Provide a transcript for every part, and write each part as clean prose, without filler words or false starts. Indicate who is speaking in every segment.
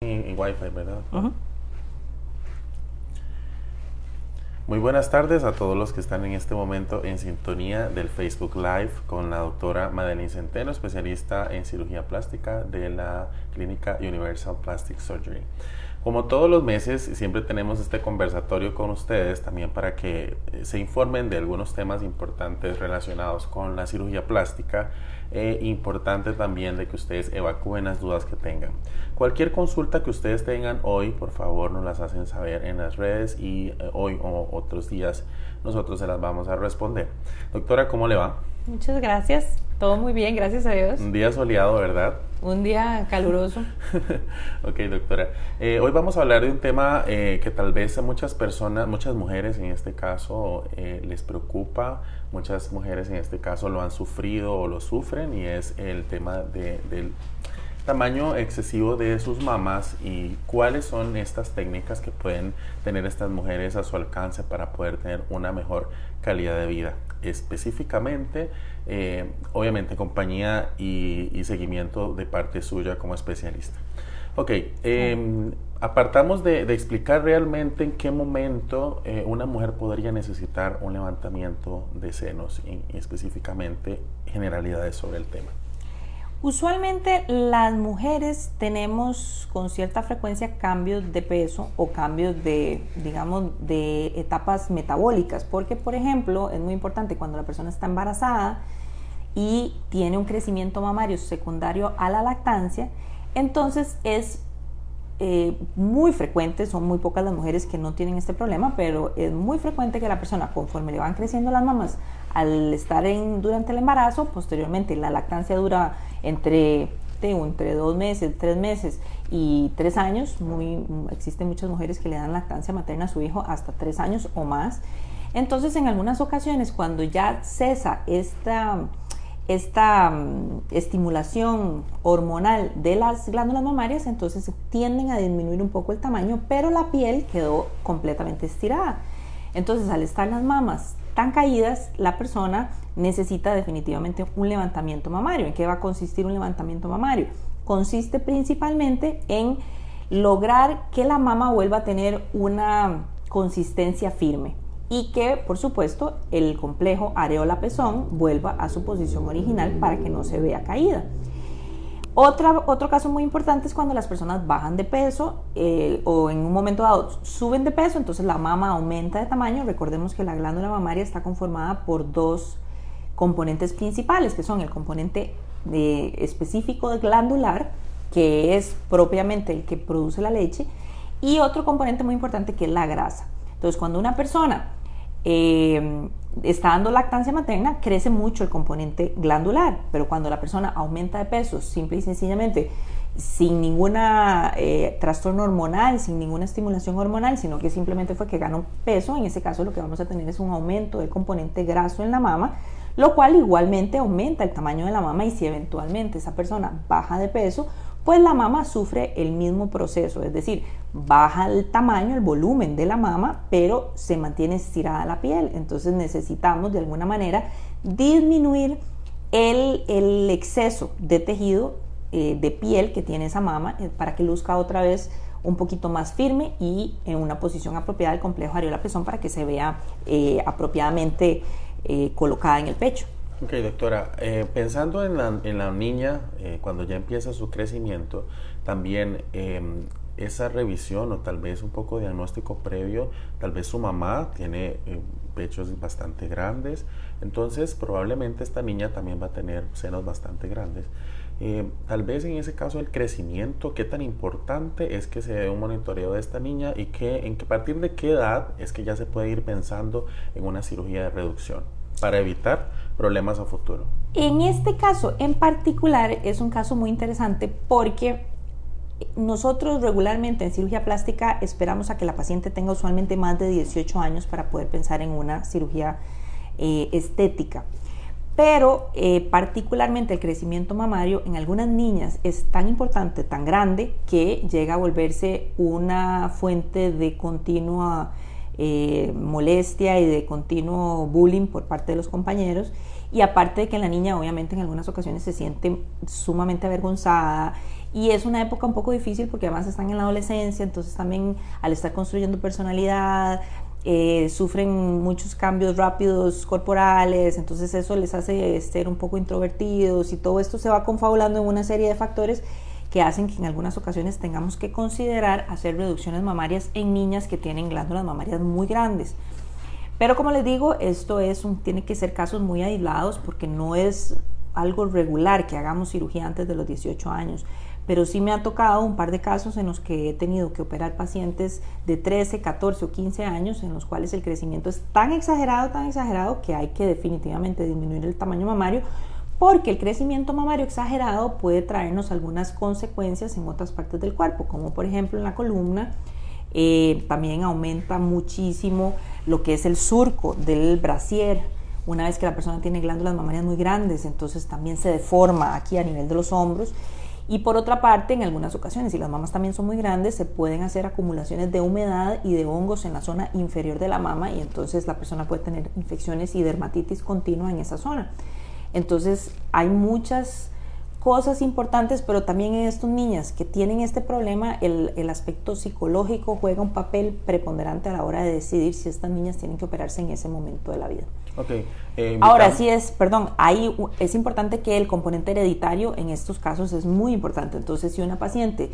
Speaker 1: En Wi-Fi, ¿verdad?
Speaker 2: Ujú.
Speaker 1: Muy buenas tardes a todos los que están en este momento en sintonía del Facebook Live con la doctora Madeline Centeno, especialista en cirugía plástica de la clínica Universal Plastic Surgery. Como todos los meses, siempre tenemos este conversatorio con ustedes también para que se informen de algunos temas importantes relacionados con la cirugía plástica e importante también de que ustedes evacúen las dudas que tengan. Cualquier consulta que ustedes tengan hoy, por favor, nos las hacen saber en las redes y hoy o otros días nosotros se las vamos a responder. Doctora, ¿cómo le va?
Speaker 2: Muchas gracias. Todo muy bien, gracias a Dios.
Speaker 1: Un día soleado, ¿verdad?
Speaker 2: Un día caluroso.
Speaker 1: Ok, doctora. Hoy vamos a hablar de un tema que tal vez a muchas personas, muchas mujeres en este caso, les preocupa. Muchas mujeres en este caso lo han sufrido o lo sufren y es el tema del tamaño excesivo de sus mamas y cuáles son estas técnicas que pueden tener estas mujeres a su alcance para poder tener una mejor calidad de vida. Específicamente, obviamente compañía y seguimiento de parte suya como especialista. Ok, apartamos de explicar realmente en qué momento una mujer podría necesitar un levantamiento de senos y específicamente generalidades sobre el tema.
Speaker 2: Usualmente las mujeres tenemos con cierta frecuencia cambios de peso o cambios de, digamos, de etapas metabólicas, porque por ejemplo es muy importante cuando la persona está embarazada y tiene un crecimiento mamario secundario a la lactancia, entonces es muy frecuente, son muy pocas las mujeres que no tienen este problema, pero es muy frecuente que la persona, conforme le van creciendo las mamas, al estar durante el embarazo, posteriormente la lactancia dura entre 2 meses, 3 meses y 3 años. Existen muchas mujeres que le dan lactancia materna a su hijo hasta 3 años o más. Entonces, en algunas ocasiones, cuando ya cesa esta estimulación hormonal de las glándulas mamarias, entonces tienden a disminuir un poco el tamaño, pero la piel quedó completamente estirada. Entonces, al estar las mamas tan caídas, la persona necesita definitivamente un levantamiento mamario. ¿En qué va a consistir un levantamiento mamario? Consiste principalmente en lograr que la mama vuelva a tener una consistencia firme y que, por supuesto, el complejo areola-pezón vuelva a su posición original para que no se vea caída. Otro caso muy importante es cuando las personas bajan de peso o en un momento dado suben de peso, entonces la mama aumenta de tamaño. Recordemos que la glándula mamaria está conformada por dos componentes principales, que son el componente específico de glandular, que es propiamente el que produce la leche, y otro componente muy importante que es la grasa. Entonces, cuando una persona está dando lactancia materna, crece mucho el componente glandular, pero cuando la persona aumenta de peso, simple y sencillamente, sin ninguna trastorno hormonal, sin ninguna estimulación hormonal, sino que simplemente fue que ganó peso, en ese caso lo que vamos a tener es un aumento del componente graso en la mama, lo cual igualmente aumenta el tamaño de la mama, y si eventualmente esa persona baja de peso, pues la mama sufre el mismo proceso, es decir, baja el tamaño, el volumen de la mama, pero se mantiene estirada la piel. Entonces necesitamos de alguna manera disminuir el exceso de tejido de piel que tiene esa mama para que luzca otra vez un poquito más firme y en una posición apropiada del complejo areola-pezón para que se vea apropiadamente colocada en el pecho.
Speaker 1: Ok, doctora, pensando en la niña, cuando ya empieza su crecimiento, también esa revisión o tal vez un poco de diagnóstico previo, tal vez su mamá tiene pechos bastante grandes, entonces probablemente esta niña también va a tener senos bastante grandes. Tal vez en ese caso el crecimiento, qué tan importante es que se dé un monitoreo de esta niña y a partir de qué edad es que ya se puede ir pensando en una cirugía de reducción para evitar problemas a futuro.
Speaker 2: En este caso en particular es un caso muy interesante porque nosotros regularmente en cirugía plástica esperamos a que la paciente tenga usualmente más de 18 años para poder pensar en una cirugía estética. Pero particularmente el crecimiento mamario en algunas niñas es tan importante, tan grande, que llega a volverse una fuente de continua molestia y de continuo bullying por parte de los compañeros, y aparte de que la niña obviamente en algunas ocasiones se siente sumamente avergonzada y es una época un poco difícil porque además están en la adolescencia, entonces también al estar construyendo personalidad, sufren muchos cambios rápidos corporales, entonces eso les hace ser un poco introvertidos y todo esto se va confabulando en una serie de factores que hacen que en algunas ocasiones tengamos que considerar hacer reducciones mamarias en niñas que tienen glándulas mamarias muy grandes. Pero como les digo, esto tiene que ser casos muy aislados porque no es algo regular que hagamos cirugía antes de los 18 años. Pero sí me ha tocado un par de casos en los que he tenido que operar pacientes de 13, 14 o 15 años en los cuales el crecimiento es tan exagerado que hay que definitivamente disminuir el tamaño mamario, porque el crecimiento mamario exagerado puede traernos algunas consecuencias en otras partes del cuerpo, como por ejemplo en la columna. También aumenta muchísimo lo que es el surco del brasier. Una vez que la persona tiene glándulas mamarias muy grandes, entonces también se deforma aquí a nivel de los hombros. Y por otra parte, en algunas ocasiones, si las mamas también son muy grandes, se pueden hacer acumulaciones de humedad y de hongos en la zona inferior de la mama y entonces la persona puede tener infecciones y dermatitis continua en esa zona. Entonces hay muchas cosas importantes, pero también en estas niñas que tienen este problema, el aspecto psicológico juega un papel preponderante a la hora de decidir si estas niñas tienen que operarse en ese momento de la vida.
Speaker 1: Okay.
Speaker 2: Ahora sí es importante que el componente hereditario en estos casos es muy importante. Entonces, si una paciente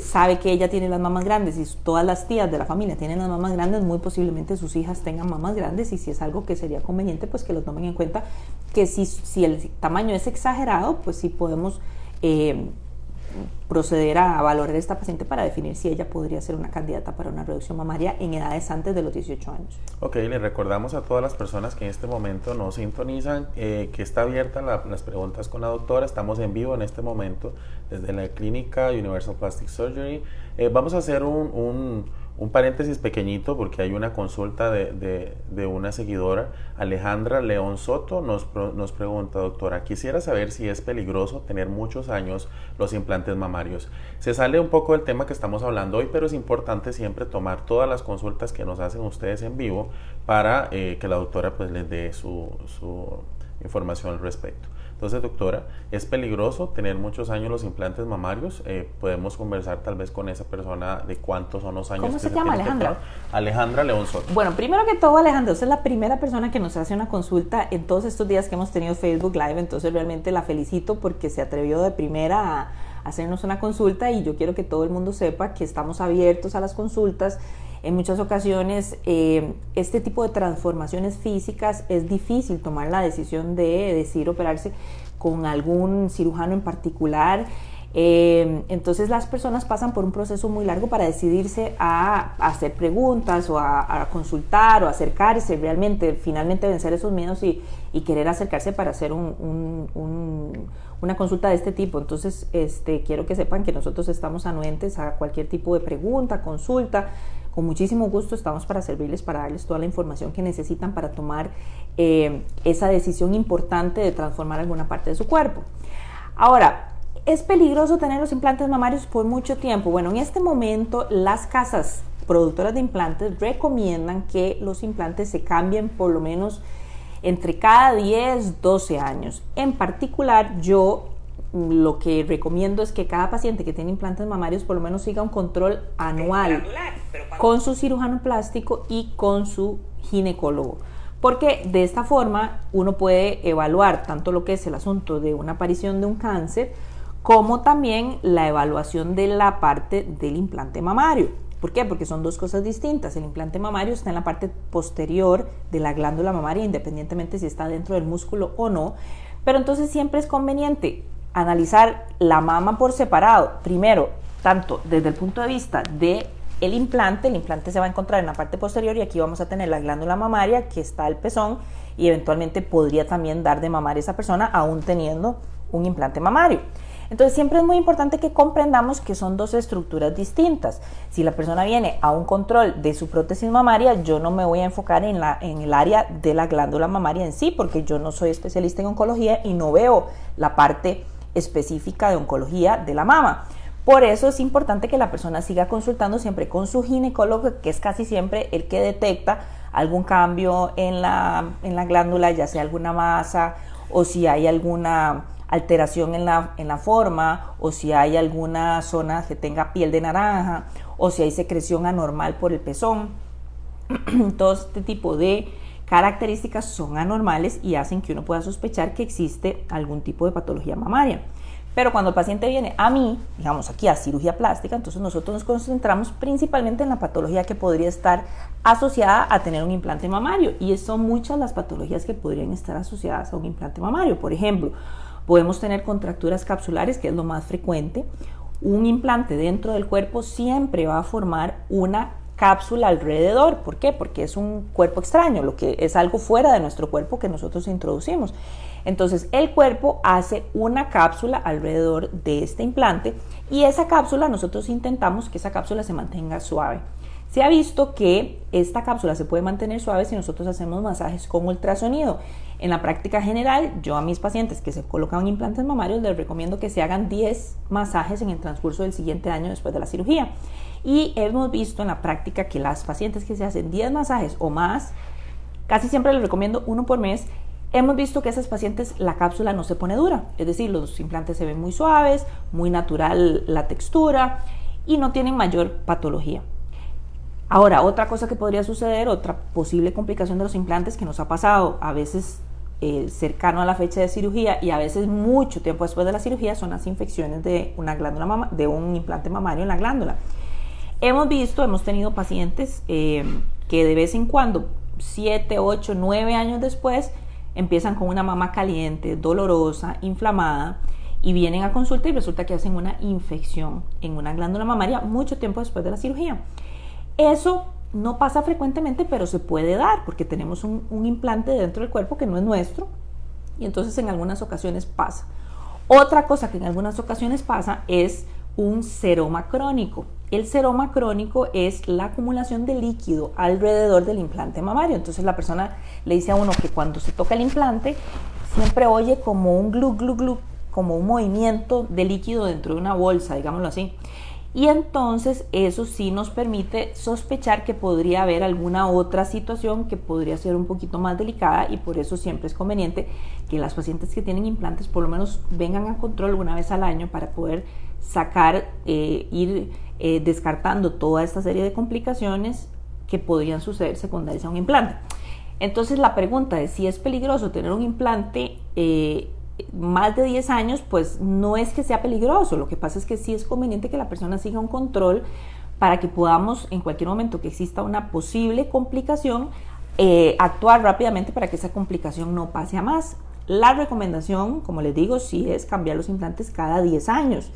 Speaker 2: sabe que ella tiene las mamas grandes y todas las tías de la familia tienen las mamas grandes, muy posiblemente sus hijas tengan mamas grandes, y si es algo que sería conveniente, pues que lo tomen en cuenta, que si el tamaño es exagerado, pues sí podemos proceder a valorar a esta paciente para definir si ella podría ser una candidata para una reducción mamaria en edades antes de los 18 años.
Speaker 1: Ok, le recordamos a todas las personas que en este momento nos sintonizan que está abierta las preguntas con la doctora. Estamos en vivo en este momento desde la clínica Universal Plastic Surgery. Vamos a hacer un paréntesis pequeñito porque hay una consulta de una seguidora. Alejandra León Soto nos pregunta: doctora, quisiera saber si es peligroso tener muchos años los implantes mamarios. Se sale un poco del tema que estamos hablando hoy, pero es importante siempre tomar todas las consultas que nos hacen ustedes en vivo para que la doctora pues les dé su información al respecto. Entonces, doctora, ¿es peligroso tener muchos años los implantes mamarios? Podemos conversar tal vez con esa persona de cuántos son los años.
Speaker 2: ¿Cómo se llama, Alejandra?
Speaker 1: Alejandra León Soto.
Speaker 2: Bueno, primero que todo, Alejandra, usted es la primera persona que nos hace una consulta en todos estos días que hemos tenido Facebook Live, entonces realmente la felicito porque se atrevió de primera a hacernos una consulta, y yo quiero que todo el mundo sepa que estamos abiertos a las consultas. En muchas ocasiones este tipo de transformaciones físicas es difícil tomar la decisión de decidir operarse con algún cirujano en particular. Entonces las personas pasan por un proceso muy largo para decidirse a hacer preguntas o a consultar o acercarse, realmente finalmente vencer esos miedos y querer acercarse para hacer una consulta de este tipo. Entonces quiero que sepan que nosotros estamos anuentes a cualquier tipo de pregunta, consulta. Con muchísimo gusto estamos para servirles, para darles toda la información que necesitan para tomar esa decisión importante de transformar alguna parte de su cuerpo. Ahora, ¿es peligroso tener los implantes mamarios por mucho tiempo? Bueno, en este momento las casas productoras de implantes recomiendan que los implantes se cambien por lo menos entre cada 10, 12 años. En particular, yo lo que recomiendo es que cada paciente que tiene implantes mamarios por lo menos siga un control anual con su cirujano plástico y con su ginecólogo, porque de esta forma uno puede evaluar tanto lo que es el asunto de una aparición de un cáncer como también la evaluación de la parte del implante mamario. ¿Por qué? Porque son dos cosas distintas. El implante mamario está en la parte posterior de la glándula mamaria, independientemente si está dentro del músculo o no, pero entonces siempre es conveniente analizar la mama por separado, primero, tanto desde el punto de vista de el implante se va a encontrar en la parte posterior y aquí vamos a tener la glándula mamaria, que está el pezón, y eventualmente podría también dar de mamar esa persona aún teniendo un implante mamario. Entonces siempre es muy importante que comprendamos que son dos estructuras distintas. Si la persona viene a un control de su prótesis mamaria, yo no me voy a enfocar en el área de la glándula mamaria en sí, porque yo no soy especialista en oncología y no veo la parte específica de oncología de la mama. Por eso es importante que la persona siga consultando siempre con su ginecólogo, que es casi siempre el que detecta algún cambio en la glándula, ya sea alguna masa o si hay alguna alteración en la forma, o si hay alguna zona que tenga piel de naranja, o si hay secreción anormal por el pezón. Todo este tipo de características son anormales y hacen que uno pueda sospechar que existe algún tipo de patología mamaria. Pero cuando el paciente viene a mí, digamos aquí a cirugía plástica, entonces nosotros nos concentramos principalmente en la patología que podría estar asociada a tener un implante mamario, y son muchas las patologías que podrían estar asociadas a un implante mamario. Por ejemplo, podemos tener contracturas capsulares, que es lo más frecuente. Un implante dentro del cuerpo siempre va a formar una cápsula alrededor. ¿Por qué? Porque es un cuerpo extraño, lo que es algo fuera de nuestro cuerpo que nosotros introducimos. Entonces el cuerpo hace una cápsula alrededor de este implante, y esa cápsula, nosotros intentamos que esa cápsula se mantenga suave. Se ha visto que esta cápsula se puede mantener suave si nosotros hacemos masajes con ultrasonido. En la práctica general, yo a mis pacientes que se colocan implantes mamarios les recomiendo que se hagan 10 masajes en el transcurso del siguiente año después de la cirugía. Y hemos visto en la práctica que las pacientes que se hacen 10 masajes o más, casi siempre les recomiendo 1 por mes. Hemos visto que a esas pacientes la cápsula no se pone dura, es decir, los implantes se ven muy suaves, muy natural la textura y no tienen mayor patología. Ahora, otra cosa que podría suceder, otra posible complicación de los implantes que nos ha pasado a veces cercano a la fecha de cirugía y a veces mucho tiempo después de la cirugía, son las infecciones de una glándula de un implante mamario en la glándula. Hemos tenido pacientes que de vez en cuando, 7, 8, 9 años después, empiezan con una mama caliente, dolorosa, inflamada, y vienen a consulta y resulta que hacen una infección en una glándula mamaria mucho tiempo después de la cirugía. Eso no pasa frecuentemente, pero se puede dar porque tenemos un implante dentro del cuerpo que no es nuestro, y entonces en algunas ocasiones pasa. Otra cosa que en algunas ocasiones pasa es un seroma crónico. El seroma crónico es la acumulación de líquido alrededor del implante mamario. Entonces la persona le dice a uno que cuando se toca el implante siempre oye como un glu glu glu, como un movimiento de líquido dentro de una bolsa, digámoslo así. Y entonces eso sí nos permite sospechar que podría haber alguna otra situación que podría ser un poquito más delicada, y por eso siempre es conveniente que las pacientes que tienen implantes por lo menos vengan a control una vez al año para poder sacar, ir descartando toda esta serie de complicaciones que podrían suceder secundarias a un implante. Entonces la pregunta de si es peligroso tener un implante más de 10 años, pues no es que sea peligroso. Lo que pasa es que sí es conveniente que la persona siga un control para que podamos, en cualquier momento que exista una posible complicación, actuar rápidamente para que esa complicación no pase a más. La recomendación, como les digo, sí es cambiar los implantes cada 10 años.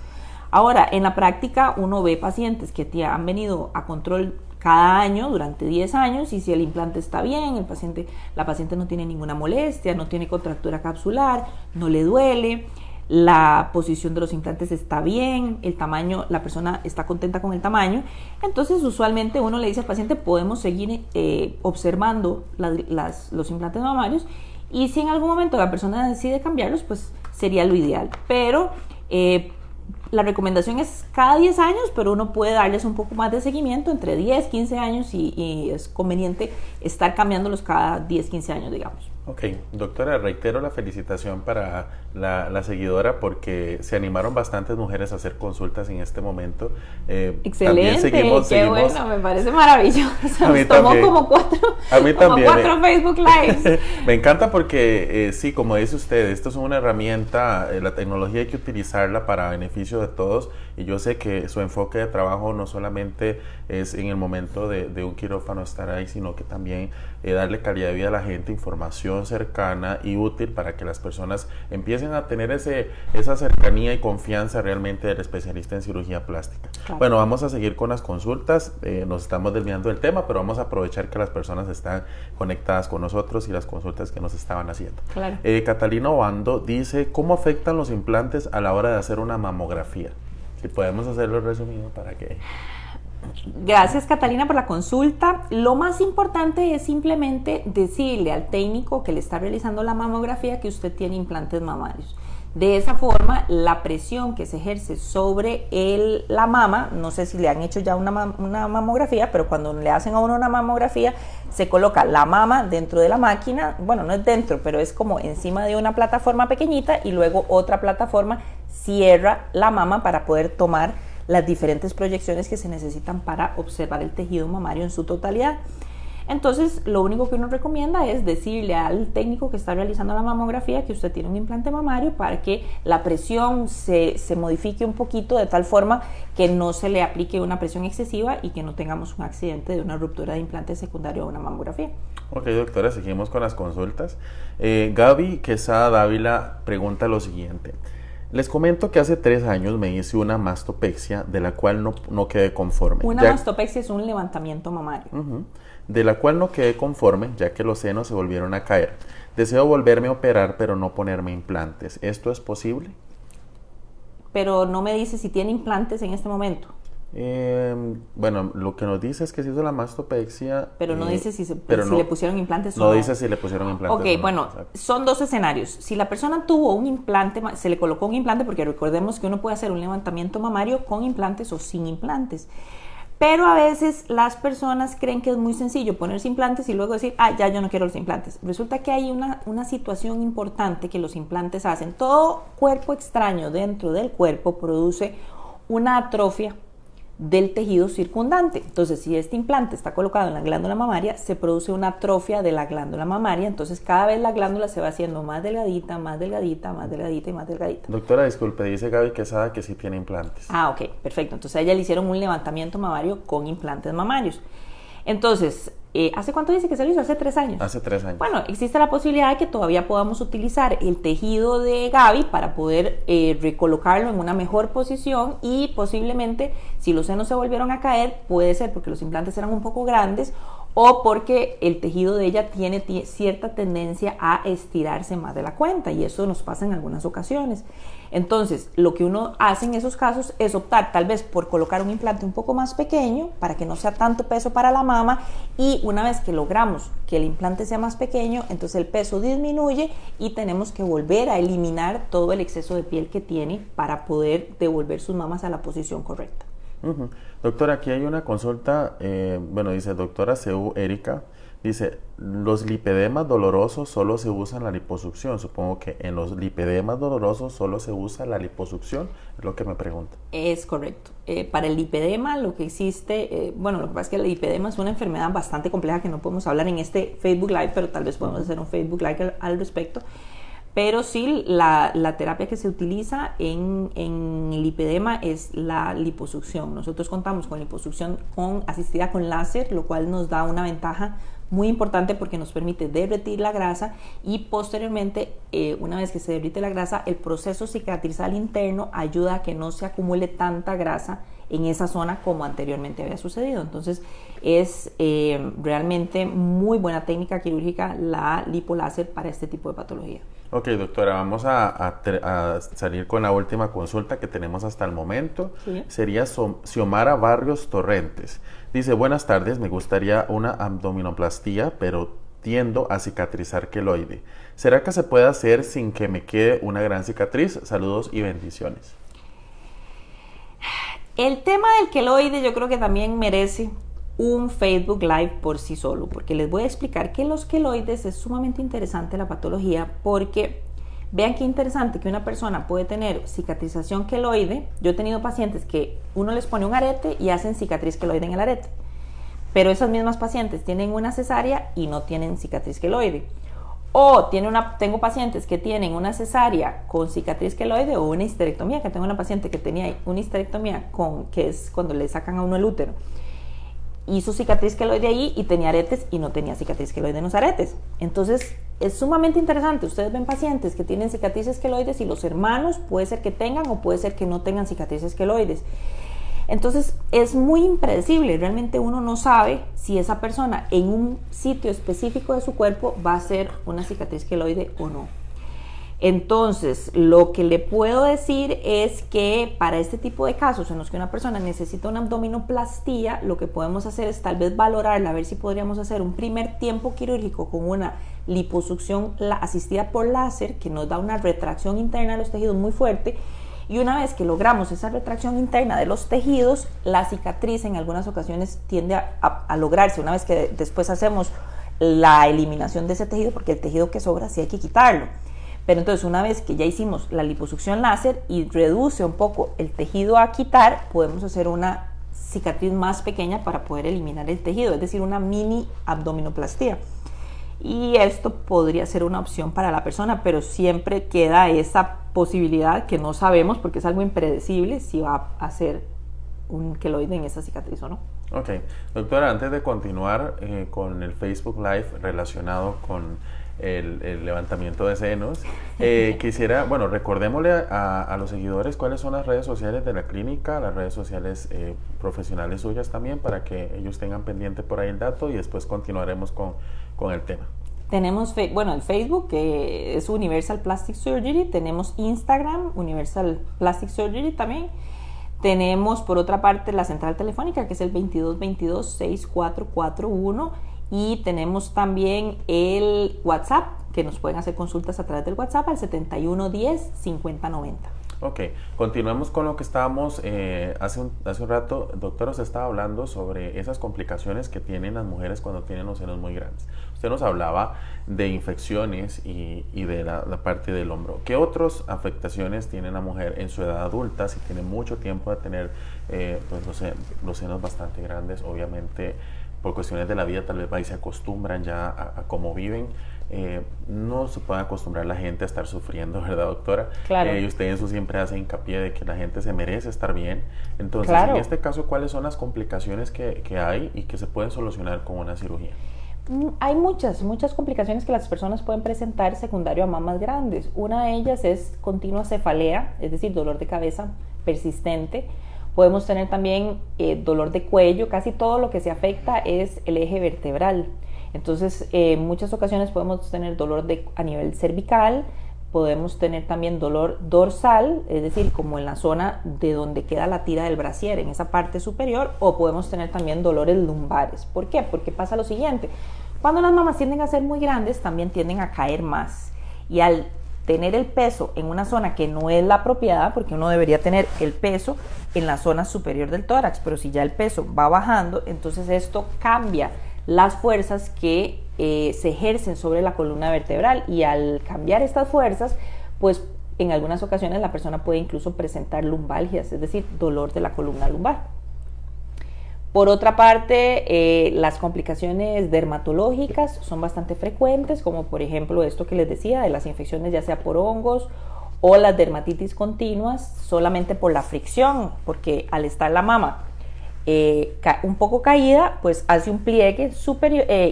Speaker 2: Ahora, en la práctica uno ve pacientes que han venido a control cada año durante 10 años, y si el implante está bien, la paciente no tiene ninguna molestia, no tiene contractura capsular, no le duele, la posición de los implantes está bien, el tamaño, la persona está contenta con el tamaño, entonces usualmente uno le dice al paciente podemos seguir observando los implantes mamarios, y si en algún momento la persona decide cambiarlos, pues sería lo ideal. Pero la recomendación es cada 10 años, pero uno puede darles un poco más de seguimiento entre 10, 15 años y es conveniente estar cambiándolos cada 10, 15 años, digamos.
Speaker 1: Ok, doctora, reitero la felicitación para la seguidora porque se animaron bastantes mujeres a hacer consultas en este momento.
Speaker 2: Excelente,
Speaker 1: seguimos,
Speaker 2: bueno, me parece maravilloso.
Speaker 1: A mí
Speaker 2: Nos tomó
Speaker 1: también.
Speaker 2: como cuatro Facebook Lives.
Speaker 1: Me encanta porque, sí, como dice usted, esto es una herramienta, la tecnología hay que utilizarla para beneficio de todos, y yo sé que su enfoque de trabajo no solamente es en el momento de un quirófano estar ahí, sino que también darle calidad de vida a la gente, información cercana y útil para que las personas empiecen a tener esa cercanía y confianza realmente del especialista en cirugía plástica. Claro. Bueno, vamos a seguir con las consultas, nos estamos desviando del tema, pero vamos a aprovechar que las personas están conectadas con nosotros y las consultas que nos estaban haciendo.
Speaker 2: Claro.
Speaker 1: Catalina Obando dice, ¿cómo afectan los implantes a la hora de hacer una mamografía? Si podemos hacerlo resumido para que...
Speaker 2: Gracias, Catalina, por la consulta. Lo más importante es simplemente decirle al técnico que le está realizando la mamografía que usted tiene implantes mamarios. De esa forma, la presión que se ejerce sobre la mama, no sé si le han hecho ya una mamografía, pero cuando le hacen a uno una mamografía, se coloca la mama dentro de la máquina, bueno, no es dentro, pero es como encima de una plataforma pequeñita y luego otra plataforma cierra la mama para poder tomar las diferentes proyecciones que se necesitan para observar el tejido mamario en su totalidad. Entonces, lo único que uno recomienda es decirle al técnico que está realizando la mamografía que usted tiene un implante mamario para que la presión se modifique un poquito de tal forma que no se le aplique una presión excesiva y que no tengamos un accidente de una ruptura de implante secundario a una mamografía.
Speaker 1: Ok, doctora, seguimos con las consultas. Gaby Quesada Dávila pregunta lo siguiente. Les comento que hace 3 años me hice una mastopexia de la cual no quedé conforme.
Speaker 2: Una mastopexia es un levantamiento mamario.
Speaker 1: De la cual no quedé conforme, ya que los senos se volvieron a caer. Deseo volverme a operar, pero no ponerme implantes. ¿Esto es posible?
Speaker 2: Pero no me dice si tiene implantes en este momento.
Speaker 1: Bueno, lo que nos dice es que se hizo la mastopexia.
Speaker 2: Pero no dice si le pusieron implantes o no.
Speaker 1: No dice si le pusieron implantes.
Speaker 2: Ok, bueno, son 2 escenarios. Si la persona tuvo un implante, se le colocó un implante, porque recordemos que uno puede hacer un levantamiento mamario con implantes o sin implantes. Pero a veces las personas creen que es muy sencillo ponerse implantes y luego decir, ya yo no quiero los implantes. Resulta que hay una situación importante que los implantes hacen. Todo cuerpo extraño dentro del cuerpo produce una atrofia del tejido circundante. Entonces, si este implante está colocado en la glándula mamaria, se produce una atrofia de la glándula mamaria. Entonces, cada vez la glándula se va haciendo más delgadita, más delgadita, más delgadita y más delgadita.
Speaker 1: Doctora, disculpe, dice Gaby Quesada que sí tiene implantes.
Speaker 2: Ok, perfecto. Entonces, a ella le hicieron un levantamiento mamario con implantes mamarios. Entonces, ¿hace cuánto dice que se lo hizo? Hace 3 años.
Speaker 1: Hace 3 años.
Speaker 2: Bueno, existe la posibilidad de que todavía podamos utilizar el tejido de Gaby para poder recolocarlo en una mejor posición y posiblemente, si los senos se volvieron a caer, puede ser porque los implantes eran un poco grandes o porque el tejido de ella tiene cierta tendencia a estirarse más de la cuenta, y eso nos pasa en algunas ocasiones. Entonces, lo que uno hace en esos casos es optar tal vez por colocar un implante un poco más pequeño para que no sea tanto peso para la mama, y una vez que logramos que el implante sea más pequeño, entonces el peso disminuye y tenemos que volver a eliminar todo el exceso de piel que tiene para poder devolver sus mamas a la posición correcta.
Speaker 1: Doctora, aquí hay una consulta, dice doctora CU Erika, dice, los lipedemas dolorosos solo se usan la liposucción. Supongo que en los lipedemas dolorosos solo se usa la liposucción, es lo que me pregunta.
Speaker 2: Es correcto. Para el lipedema lo que existe, lo que pasa es que el lipedema es una enfermedad bastante compleja que no podemos hablar en este Facebook Live, pero tal vez podemos hacer un Facebook Live al respecto. Pero sí, la terapia que se utiliza en el lipedema es la liposucción. Nosotros contamos con liposucción asistida con láser, lo cual nos da una ventaja muy importante porque nos permite derretir la grasa y posteriormente, una vez que se derrite la grasa, el proceso cicatrizal interno ayuda a que no se acumule tanta grasa en esa zona como anteriormente había sucedido. Entonces es realmente muy buena técnica quirúrgica la lipoláser para este tipo de patología.
Speaker 1: Ok, doctora, vamos a salir con la última consulta que tenemos hasta el momento.
Speaker 2: Sí.
Speaker 1: Sería Xiomara Barrios Torrentes. Dice, buenas tardes, me gustaría una abdominoplastía, pero tiendo a cicatrizar queloide. ¿Será que se puede hacer sin que me quede una gran cicatriz? Saludos y bendiciones.
Speaker 2: El tema del queloide yo creo que también merece un Facebook Live por sí solo, porque les voy a explicar que los queloides es sumamente interesante la patología, porque vean qué interesante que una persona puede tener cicatrización queloide. Yo he tenido pacientes que uno les pone un arete y hacen cicatriz queloide en el arete, pero esas mismas pacientes tienen una cesárea y no tienen cicatriz queloide. O tengo pacientes que tienen una cesárea con cicatriz queloide o una histerectomía, que tengo una paciente que tenía una histerectomía que es cuando le sacan a uno el útero. Hizo cicatriz queloide ahí y tenía aretes y no tenía cicatriz queloide en los aretes. Entonces es sumamente interesante. Ustedes ven pacientes que tienen cicatrices queloides y los hermanos puede ser que tengan o puede ser que no tengan cicatrices queloides. Entonces es muy impredecible. Realmente uno no sabe si esa persona en un sitio específico de su cuerpo va a ser una cicatriz queloide o no. Entonces, lo que le puedo decir es que para este tipo de casos en los que una persona necesita una abdominoplastía, lo que podemos hacer es tal vez valorarla, a ver si podríamos hacer un primer tiempo quirúrgico con una liposucción asistida por láser, que nos da una retracción interna de los tejidos muy fuerte, y una vez que logramos esa retracción interna de los tejidos, la cicatriz en algunas ocasiones tiende a lograrse, una vez que después hacemos la eliminación de ese tejido, porque el tejido que sobra sí hay que quitarlo. Pero entonces, una vez que ya hicimos la liposucción láser y reduce un poco el tejido a quitar, podemos hacer una cicatriz más pequeña para poder eliminar el tejido, es decir, una mini abdominoplastía. Y esto podría ser una opción para la persona, pero siempre queda esa posibilidad que no sabemos, porque es algo impredecible, si va a hacer un queloide en esa cicatriz o no.
Speaker 1: Ok, doctora, antes de continuar con el Facebook Live relacionado con el levantamiento de senos, quisiera, bueno, recordémosle a los seguidores cuáles son las redes sociales de la clínica, las redes sociales profesionales suyas también, para que ellos tengan pendiente por ahí el dato, y después continuaremos con el tema.
Speaker 2: Tenemos, el Facebook, que es Universal Plastic Surgery. Tenemos Instagram, Universal Plastic Surgery también. Tenemos, por otra parte, la central telefónica, que es el 2222-6441. Y tenemos también el WhatsApp, que nos pueden hacer consultas a través del WhatsApp al 7110-5090.
Speaker 1: Ok, continuamos con lo que estábamos hace un rato. Doctora, usted estaba hablando sobre esas complicaciones que tienen las mujeres cuando tienen los senos muy grandes. Usted nos hablaba de infecciones y de la parte del hombro. ¿Qué otras afectaciones tiene la mujer en su edad adulta si tiene mucho tiempo de tener los senos bastante grandes? Obviamente, por cuestiones de la vida, tal vez ahí se acostumbran ya a cómo viven. No se puede acostumbrar la gente a estar sufriendo, ¿verdad, doctora?
Speaker 2: Claro.
Speaker 1: Y usted en eso siempre hace hincapié de que la gente se merece estar bien. Entonces,
Speaker 2: claro.
Speaker 1: En este caso, ¿cuáles son las complicaciones que hay y que se pueden solucionar con una cirugía?
Speaker 2: Hay muchas complicaciones que las personas pueden presentar secundario a mamas grandes. Una de ellas es continua cefalea, es decir, dolor de cabeza persistente. Podemos tener también dolor de cuello. Casi todo lo que se afecta es el eje vertebral. Entonces, en muchas ocasiones podemos tener dolor a nivel cervical, podemos tener también dolor dorsal, es decir, como en la zona de donde queda la tira del brasier, en esa parte superior, o podemos tener también dolores lumbares. ¿Por qué? Porque pasa lo siguiente: cuando las mamas tienden a ser muy grandes, también tienden a caer más. Y al tener el peso en una zona que no es la apropiada, porque uno debería tener el peso en la zona superior del tórax, pero si ya el peso va bajando, entonces esto cambia las fuerzas que se ejercen sobre la columna vertebral, y al cambiar estas fuerzas, pues en algunas ocasiones la persona puede incluso presentar lumbalgias, es decir, dolor de la columna lumbar. Por otra parte, las complicaciones dermatológicas son bastante frecuentes, como por ejemplo esto que les decía, de las infecciones ya sea por hongos o las dermatitis continuas solamente por la fricción, porque al estar la mama un poco caída, pues hace un pliegue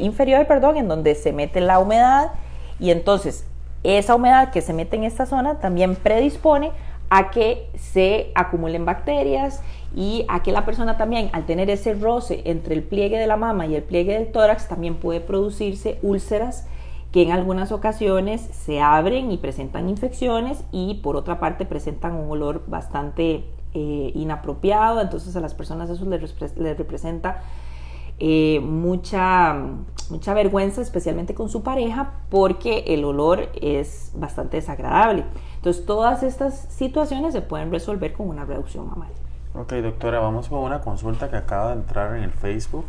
Speaker 2: inferior, en donde se mete la humedad, y entonces esa humedad que se mete en esta zona también predispone a que se acumulen bacterias, y a que la persona también, al tener ese roce entre el pliegue de la mama y el pliegue del tórax, también puede producirse úlceras que en algunas ocasiones se abren y presentan infecciones, y por otra parte presentan un olor bastante inapropiado. Entonces a las personas eso les representa mucha vergüenza, especialmente con su pareja, porque el olor es bastante desagradable. Entonces todas estas situaciones se pueden resolver con una reducción mamaria.
Speaker 1: Ok, doctora, vamos con una consulta que acaba de entrar en el Facebook.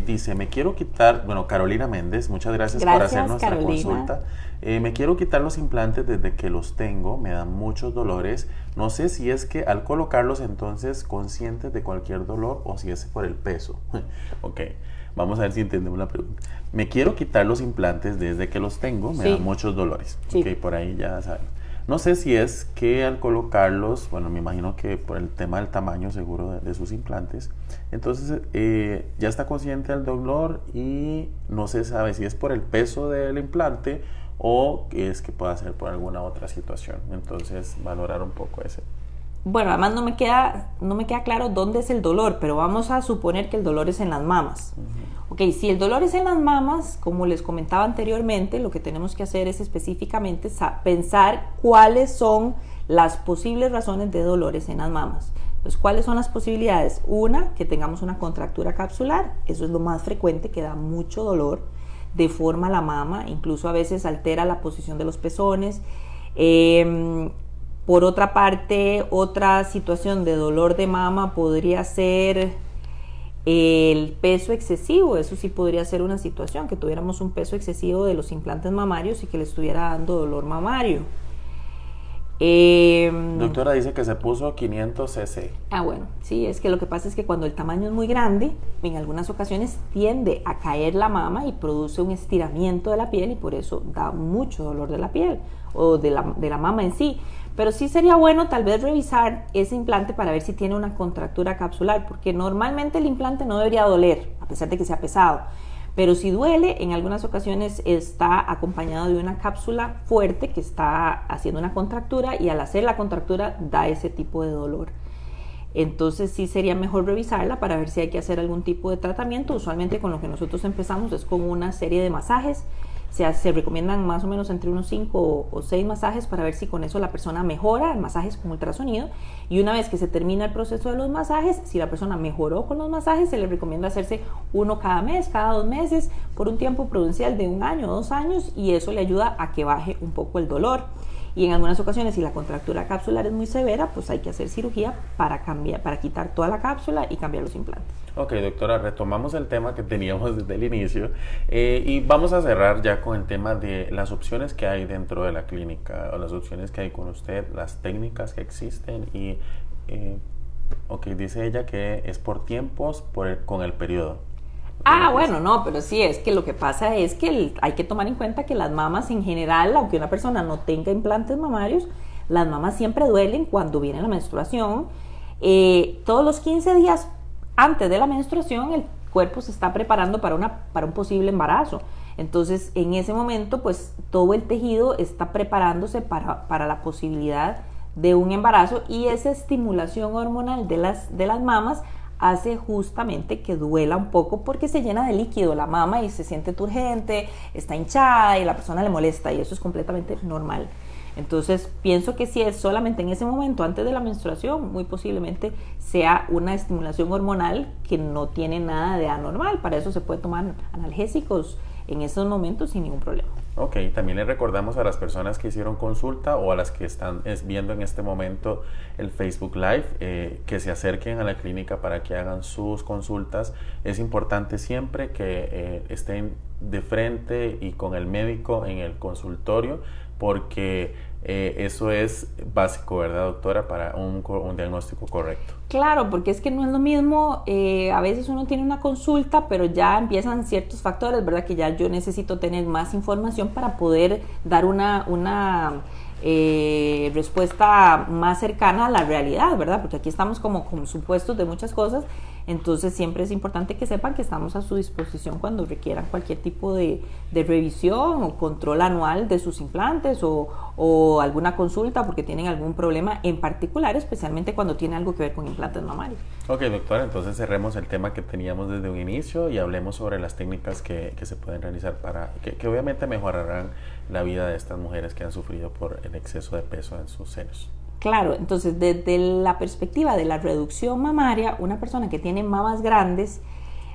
Speaker 1: Dice, me quiero quitar, Carolina Méndez, muchas gracias por hacer nuestra consulta. Me quiero quitar los implantes desde que los tengo, me dan muchos dolores. No sé si es que al colocarlos entonces conscientes de cualquier dolor o si es por el peso. Ok, vamos a ver si entendemos la pregunta. Me quiero quitar los implantes desde que los tengo, me dan muchos dolores. Sí. Ok, por ahí ya saben. No sé si es que al colocarlos, me imagino que por el tema del tamaño seguro de sus implantes, entonces ya está consciente del dolor y no se sabe si es por el peso del implante o es que pueda ser por alguna otra situación. Entonces, valorar un poco ese.
Speaker 2: Además no me queda claro dónde es el dolor, pero vamos a suponer que el dolor es en las mamas. Ok, si el dolor es en las mamas, como les comentaba anteriormente, lo que tenemos que hacer es específicamente pensar cuáles son las posibles razones de dolores en las mamas. Entonces, ¿cuáles son las posibilidades? Una, que tengamos una contractura capsular, eso es lo más frecuente, que da mucho dolor, deforma la mama, incluso a veces altera la posición de los pezones. Por otra parte, otra situación de dolor de mama podría ser el peso excesivo. Eso sí podría ser una situación, que tuviéramos un peso excesivo de los implantes mamarios y que le estuviera dando dolor mamario.
Speaker 1: Doctora, dice que se puso 500 cc.
Speaker 2: Bueno, sí, es que lo que pasa es que cuando el tamaño es muy grande, en algunas ocasiones tiende a caer la mama y produce un estiramiento de la piel y por eso da mucho dolor de la piel o de la mama en sí. Pero sí sería bueno tal vez revisar ese implante para ver si tiene una contractura capsular, porque normalmente el implante no debería doler, a pesar de que sea pesado. Pero si duele, en algunas ocasiones está acompañado de una cápsula fuerte que está haciendo una contractura y al hacer la contractura da ese tipo de dolor. Entonces sí sería mejor revisarla para ver si hay que hacer algún tipo de tratamiento. Usualmente con lo que nosotros empezamos es con una serie de masajes. Se recomiendan más o menos entre unos 5 o 6 masajes para ver si con eso la persona mejora, masajes con ultrasonido, y una vez que se termina el proceso de los masajes, si la persona mejoró con los masajes, se le recomienda hacerse uno cada mes, cada 2 meses, por un tiempo prudencial de 1 año o 2 años, y eso le ayuda a que baje un poco el dolor. Y en algunas ocasiones, si la contractura capsular es muy severa, pues hay que hacer cirugía para quitar toda la cápsula y cambiar los implantes.
Speaker 1: Ok, doctora, retomamos el tema que teníamos desde el inicio y vamos a cerrar ya con el tema de las opciones que hay dentro de la clínica o las opciones que hay con usted, las técnicas que existen y, dice ella que es por tiempos con el periodo.
Speaker 2: Bueno, no, pero sí, es que lo que pasa es que hay que tomar en cuenta que las mamas en general, aunque una persona no tenga implantes mamarios, las mamas siempre duelen cuando viene la menstruación. Todos los 15 días antes de la menstruación, el cuerpo se está preparando para un posible embarazo. Entonces, en ese momento, pues todo el tejido está preparándose para la posibilidad de un embarazo, y esa estimulación hormonal de las mamas hace justamente que duela un poco porque se llena de líquido la mama y se siente turgente, está hinchada y la persona le molesta, y eso es completamente normal. Entonces pienso que si es solamente en ese momento antes de la menstruación, muy posiblemente sea una estimulación hormonal que no tiene nada de anormal. Para eso se puede tomar analgésicos en esos momentos sin ningún problema.
Speaker 1: Ok, también le recordamos a las personas que hicieron consulta o a las que están viendo en este momento el Facebook Live que se acerquen a la clínica para que hagan sus consultas. Es importante siempre que estén de frente y con el médico en el consultorio, porque eso es básico, ¿verdad, doctora? Para un diagnóstico correcto.
Speaker 2: Claro, porque es que no es lo mismo, a veces uno tiene una consulta, pero ya empiezan ciertos factores, ¿verdad? Que ya yo necesito tener más información para poder dar una respuesta más cercana a la realidad, ¿verdad? Porque aquí estamos como supuestos de muchas cosas. Entonces siempre es importante que sepan que estamos a su disposición cuando requieran cualquier tipo de revisión o control anual de sus implantes o alguna consulta porque tienen algún problema en particular, especialmente cuando tiene algo que ver con implantes mamarios.
Speaker 1: Ok, doctora, entonces cerremos el tema que teníamos desde un inicio y hablemos sobre las técnicas que se pueden realizar para que obviamente mejorarán la vida de estas mujeres que han sufrido por el exceso de peso en sus senos.
Speaker 2: Claro, entonces desde la perspectiva de la reducción mamaria, una persona que tiene mamas grandes,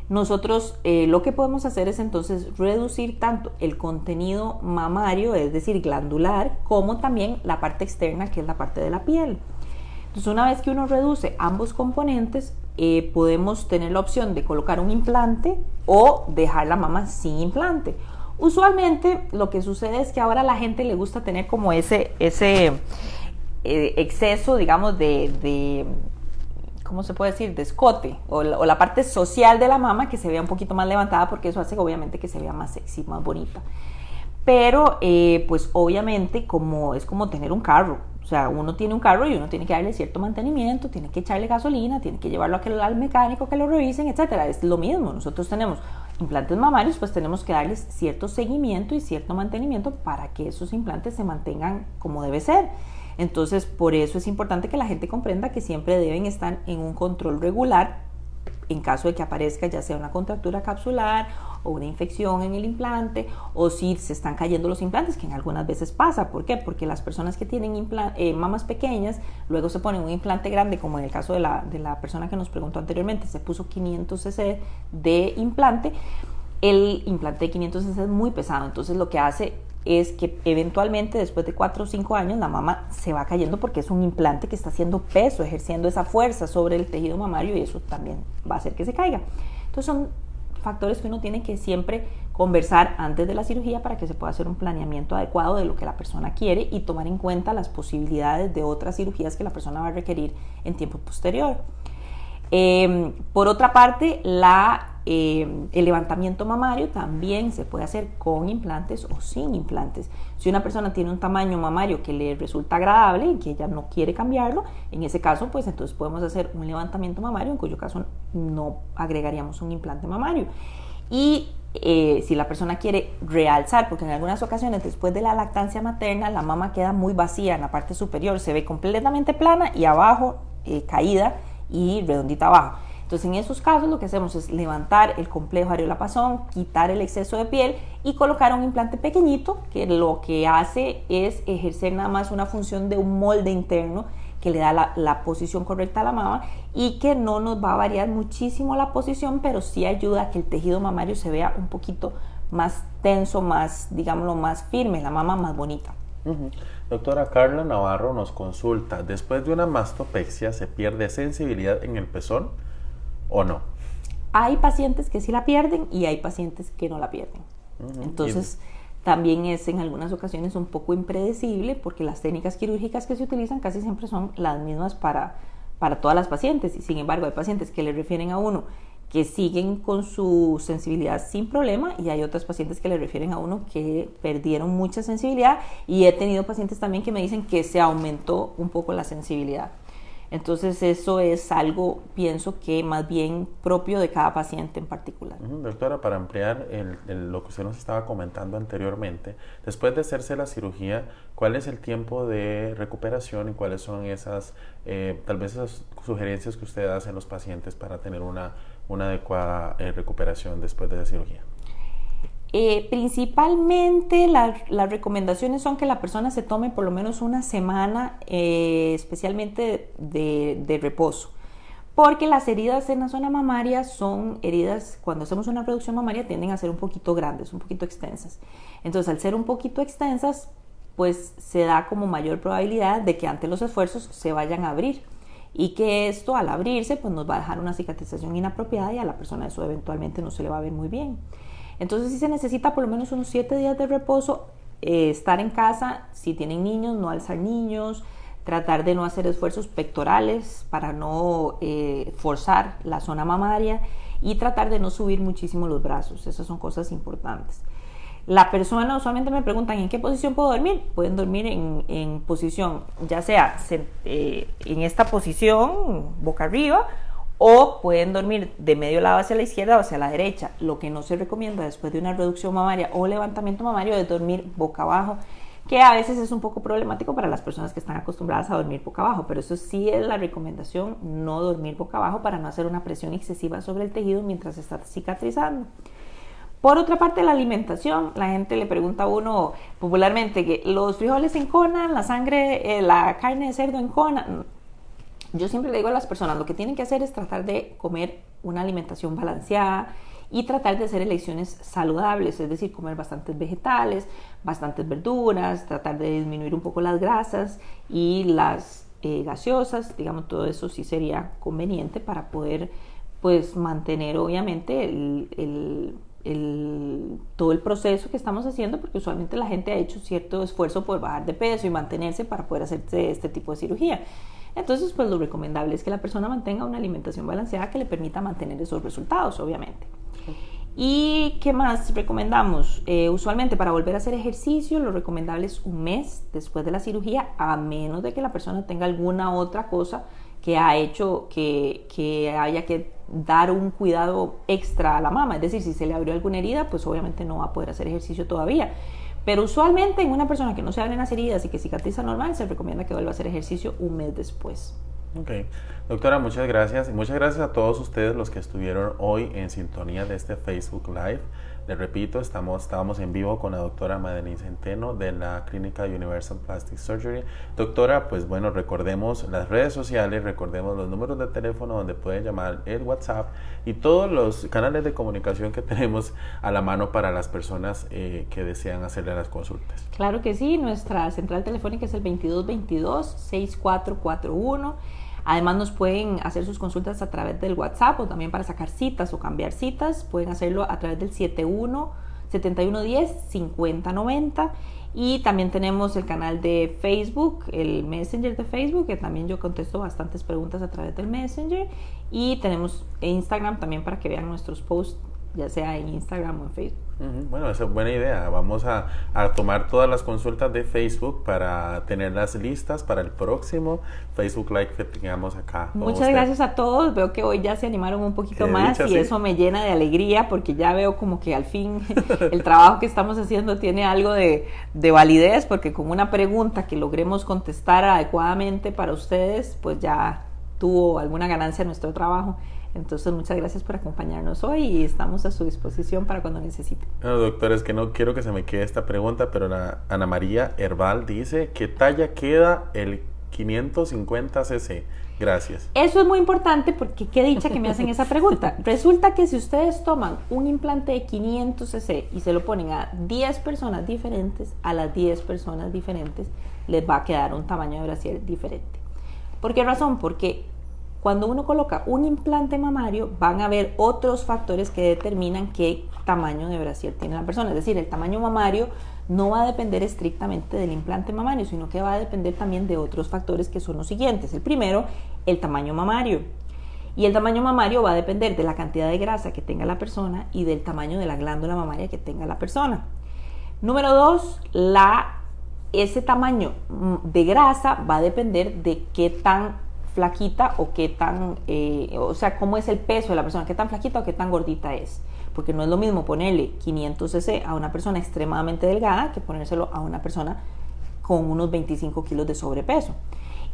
Speaker 2: nosotros lo que podemos hacer es entonces reducir tanto el contenido mamario, es decir, glandular, como también la parte externa, que es la parte de la piel. Entonces, una vez que uno reduce ambos componentes, podemos tener la opción de colocar un implante o dejar la mama sin implante. Usualmente lo que sucede es que ahora a la gente le gusta tener como ese exceso, digamos, de ¿cómo se puede decir? De escote o la parte social de la mama, que se vea un poquito más levantada, porque eso hace obviamente que se vea más sexy, más bonita. Pero pues obviamente es como tener un carro. O sea, uno tiene un carro y uno tiene que darle cierto mantenimiento, tiene que echarle gasolina, tiene que llevarlo al mecánico que lo revisen, etcétera. Es lo mismo. Nosotros tenemos implantes mamarios, pues tenemos que darles cierto seguimiento y cierto mantenimiento para que esos implantes se mantengan como debe ser. Entonces, por eso es importante que la gente comprenda que siempre deben estar en un control regular en caso de que aparezca ya sea una contractura capsular o una infección en el implante, o si se están cayendo los implantes, que en algunas veces pasa. ¿Por qué? Porque las personas que tienen mamas pequeñas, luego se ponen un implante grande, como en el caso de la persona que nos preguntó anteriormente, se puso 500 cc de implante. El implante de 500 cc es muy pesado, entonces lo que hace es que eventualmente después de 4 o 5 años la mama se va cayendo porque es un implante que está haciendo peso, ejerciendo esa fuerza sobre el tejido mamario, y eso también va a hacer que se caiga. Entonces son factores que uno tiene que siempre conversar antes de la cirugía para que se pueda hacer un planeamiento adecuado de lo que la persona quiere y tomar en cuenta las posibilidades de otras cirugías que la persona va a requerir en tiempo posterior. Por otra parte, el levantamiento mamario también se puede hacer con implantes o sin implantes. Si una persona tiene un tamaño mamario que le resulta agradable y que ella no quiere cambiarlo, en ese caso, pues entonces podemos hacer un levantamiento mamario, en cuyo caso no agregaríamos un implante mamario. Y si la persona quiere realzar, porque en algunas ocasiones después de la lactancia materna la mama queda muy vacía en la parte superior, se ve completamente plana y abajo caída y redondita abajo. Entonces en esos casos lo que hacemos es levantar el complejo areolapazón, quitar el exceso de piel y colocar un implante pequeñito que lo que hace es ejercer nada más una función de un molde interno que le da la posición correcta a la mama y que no nos va a variar muchísimo la posición, pero sí ayuda a que el tejido mamario se vea un poquito más tenso, más, digámoslo, más firme, la mama más bonita.
Speaker 1: Doctora Carla Navarro nos consulta, ¿después de una mastopexia se pierde sensibilidad en el pezón o no?
Speaker 2: Hay pacientes que sí la pierden y hay pacientes que no la pierden. Entonces también es en algunas ocasiones un poco impredecible porque las técnicas quirúrgicas que se utilizan casi siempre son las mismas para todas las pacientes, y sin embargo hay pacientes que le refieren a uno que siguen con su sensibilidad sin problema, y hay otras pacientes que le refieren a uno que perdieron mucha sensibilidad, y he tenido pacientes también que me dicen que se aumentó un poco la sensibilidad. Entonces eso es algo, pienso que más bien propio de cada paciente en particular.
Speaker 1: Doctora, para ampliar lo que usted nos estaba comentando anteriormente, después de hacerse la cirugía, ¿cuál es el tiempo de recuperación y cuáles son esas, tal vez esas sugerencias que usted hace a los pacientes para tener una adecuada recuperación después de la cirugía?
Speaker 2: Principalmente las recomendaciones son que la persona se tome por lo menos una semana, especialmente de reposo, porque las heridas en la zona mamaria son heridas, cuando hacemos una reducción mamaria tienden a ser un poquito grandes, un poquito extensas. Entonces al ser un poquito extensas, pues se da como mayor probabilidad de que ante los esfuerzos se vayan a abrir, y que esto al abrirse pues nos va a dejar una cicatrización inapropiada y a la persona eso eventualmente no se le va a ver muy bien. Entonces sí se necesita por lo menos unos 7 días de reposo, estar en casa, si tienen niños, no alzar niños, tratar de no hacer esfuerzos pectorales para no forzar la zona mamaria, y tratar de no subir muchísimo los brazos. Esas son cosas importantes. La persona, usualmente me preguntan ¿en qué posición puedo dormir? Pueden dormir en posición, ya sea en esta posición, boca arriba, o pueden dormir de medio lado hacia la izquierda o hacia la derecha. Lo que no se recomienda después de una reducción mamaria o levantamiento mamario es dormir boca abajo, que a veces es un poco problemático para las personas que están acostumbradas a dormir boca abajo, pero eso sí es la recomendación, no dormir boca abajo para no hacer una presión excesiva sobre el tejido mientras está cicatrizando. Por otra parte, la alimentación, la gente le pregunta a uno popularmente que los frijoles enconan, la sangre, la carne de cerdo encona. Yo siempre le digo a las personas, lo que tienen que hacer es tratar de comer una alimentación balanceada y tratar de hacer elecciones saludables, es decir, comer bastantes vegetales, bastantes verduras, tratar de disminuir un poco las grasas y las gaseosas, digamos, todo eso sí sería conveniente para poder pues mantener obviamente todo el proceso que estamos haciendo, porque usualmente la gente ha hecho cierto esfuerzo por bajar de peso y mantenerse para poder hacerse este tipo de cirugía. Entonces, pues lo recomendable es que la persona mantenga una alimentación balanceada que le permita mantener esos resultados, obviamente. ¿Y qué más recomendamos? Usualmente para volver a hacer ejercicio, lo recomendable es un mes después de la cirugía, a menos de que la persona tenga alguna otra cosa que ha hecho que haya que dar un cuidado extra a la mama. Es decir, si se le abrió alguna herida, pues obviamente no va a poder hacer ejercicio todavía. Pero usualmente en una persona que no se abren las heridas y que cicatriza normal, se recomienda que vuelva a hacer ejercicio un mes después.
Speaker 1: Ok, doctora, muchas gracias. Y muchas gracias a todos ustedes los que estuvieron hoy en sintonía de este Facebook Live. Les repito, estábamos en vivo con la doctora Madeline Centeno de la Clínica Universal Plastic Surgery. Doctora, pues bueno, recordemos las redes sociales, recordemos los números de teléfono donde pueden llamar, el WhatsApp y todos los canales de comunicación que tenemos a la mano para las personas que desean hacerle las consultas.
Speaker 2: Claro que sí, nuestra central telefónica es el 2222-6441. Además nos pueden hacer sus consultas a través del WhatsApp o también para sacar citas o cambiar citas. Pueden hacerlo a través del 71-7110-5090. Y también tenemos el canal de Facebook, el Messenger de Facebook, que también yo contesto bastantes preguntas a través del Messenger. Y tenemos Instagram también para que vean nuestros posts, ya sea en Instagram o en Facebook.
Speaker 1: Bueno, esa es buena idea. Vamos a tomar todas las consultas de Facebook para tenerlas listas para el próximo Facebook Live que tengamos acá.
Speaker 2: Muchas gracias a todos. Veo que hoy ya se animaron un poquito más y eso me llena de alegría porque ya veo como que al fin el trabajo que estamos haciendo tiene algo de validez, porque con una pregunta que logremos contestar adecuadamente para ustedes, pues ya tuvo alguna ganancia nuestro trabajo. Entonces, muchas gracias por acompañarnos hoy y estamos a su disposición para cuando necesiten.
Speaker 1: No, doctor, es que no quiero que se me quede esta pregunta, pero la Ana María Herbal dice, ¿qué talla queda el 550cc? Gracias.
Speaker 2: Eso es muy importante porque qué dicha que me hacen esa pregunta. Resulta que si ustedes toman un implante de 500cc y se lo ponen a 10 personas diferentes, a las 10 personas diferentes les va a quedar un tamaño de brasier diferente. ¿Por qué razón? Porque cuando uno coloca un implante mamario, van a haber otros factores que determinan qué tamaño de brasier tiene la persona. Es decir, el tamaño mamario no va a depender estrictamente del implante mamario, sino que va a depender también de otros factores que son los siguientes. El primero, el tamaño mamario. Y el tamaño mamario va a depender de la cantidad de grasa que tenga la persona y del tamaño de la glándula mamaria que tenga la persona. Número 2, ese tamaño de grasa va a depender de qué tan flaquita o qué tan, o sea, cómo es el peso de la persona, qué tan flaquita o qué tan gordita es, porque no es lo mismo ponerle 500cc a una persona extremadamente delgada que ponérselo a una persona con unos 25 kilos de sobrepeso.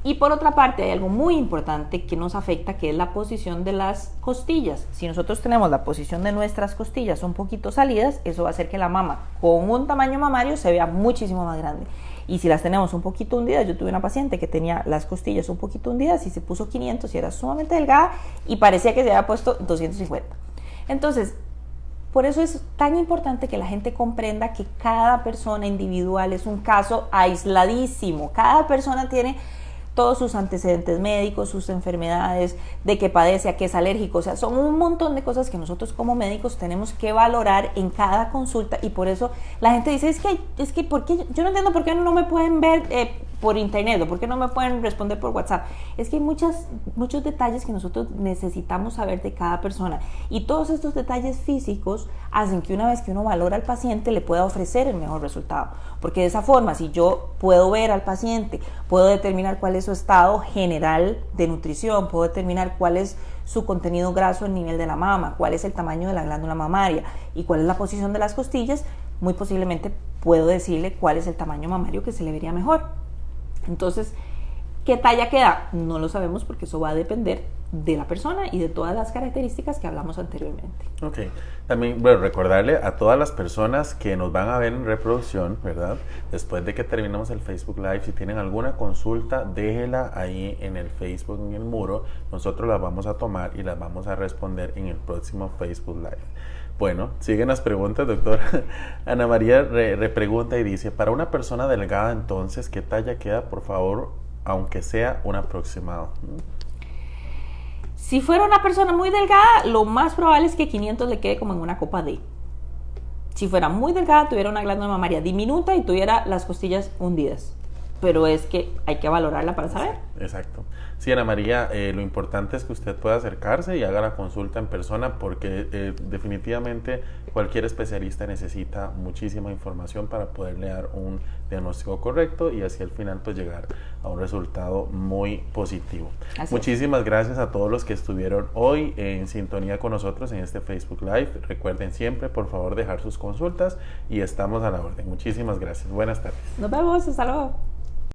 Speaker 2: Y por otra parte hay algo muy importante que nos afecta, que es la posición de las costillas. Si nosotros tenemos la posición de nuestras costillas un poquito salidas, eso va a hacer que la mama con un tamaño mamario se vea muchísimo más grande. Y si las tenemos un poquito hundidas, yo tuve una paciente que tenía las costillas un poquito hundidas y se puso 500 y era sumamente delgada y parecía que se había puesto 250. Entonces, por eso es tan importante que la gente comprenda que cada persona individual es un caso aisladísimo. Cada persona tiene todos sus antecedentes médicos, sus enfermedades, de que padece, a qué es alérgico, o sea, son un montón de cosas que nosotros como médicos tenemos que valorar en cada consulta, y por eso la gente dice, es que ¿por qué? Yo no entiendo por qué no me pueden ver por internet, o por qué no me pueden responder por WhatsApp. Es que hay muchos detalles que nosotros necesitamos saber de cada persona, y todos estos detalles físicos hacen que una vez que uno valora al paciente le pueda ofrecer el mejor resultado, porque de esa forma, si yo puedo ver al paciente, puedo determinar cuál es su estado general de nutrición, puedo determinar cuál es su contenido graso en nivel de la mama, cuál es el tamaño de la glándula mamaria y cuál es la posición de las costillas, muy posiblemente puedo decirle cuál es el tamaño mamario que se le vería mejor. Entonces, ¿qué talla queda? No lo sabemos porque eso va a depender de la persona y de todas las características que hablamos anteriormente.
Speaker 1: Ok, también, bueno, recordarle a todas las personas que nos van a ver en reproducción, ¿verdad? Después de que terminemos el Facebook Live, si tienen alguna consulta, déjela ahí en el Facebook, en el muro. Nosotros las vamos a tomar y las vamos a responder en el próximo Facebook Live. Bueno, siguen las preguntas, doctora. Ana María repregunta y dice, para una persona delgada, entonces, ¿qué talla queda, por favor, aunque sea un aproximado?
Speaker 2: Si fuera una persona muy delgada, lo más probable es que 500 le quede como en una copa D. Si fuera muy delgada, tuviera una glándula mamaria diminuta y tuviera las costillas hundidas. Pero es que hay que valorarla para saber.
Speaker 1: Exacto. Sí, Ana María, lo importante es que usted pueda acercarse y haga la consulta en persona, porque definitivamente cualquier especialista necesita muchísima información para poderle dar un diagnóstico correcto y así al final pues llegar a un resultado muy positivo. Muchísimas gracias a todos los que estuvieron hoy en sintonía con nosotros en este Facebook Live. Recuerden siempre, por favor, dejar sus consultas y estamos a la orden. Muchísimas gracias. Buenas tardes.
Speaker 2: Nos vemos. Hasta luego.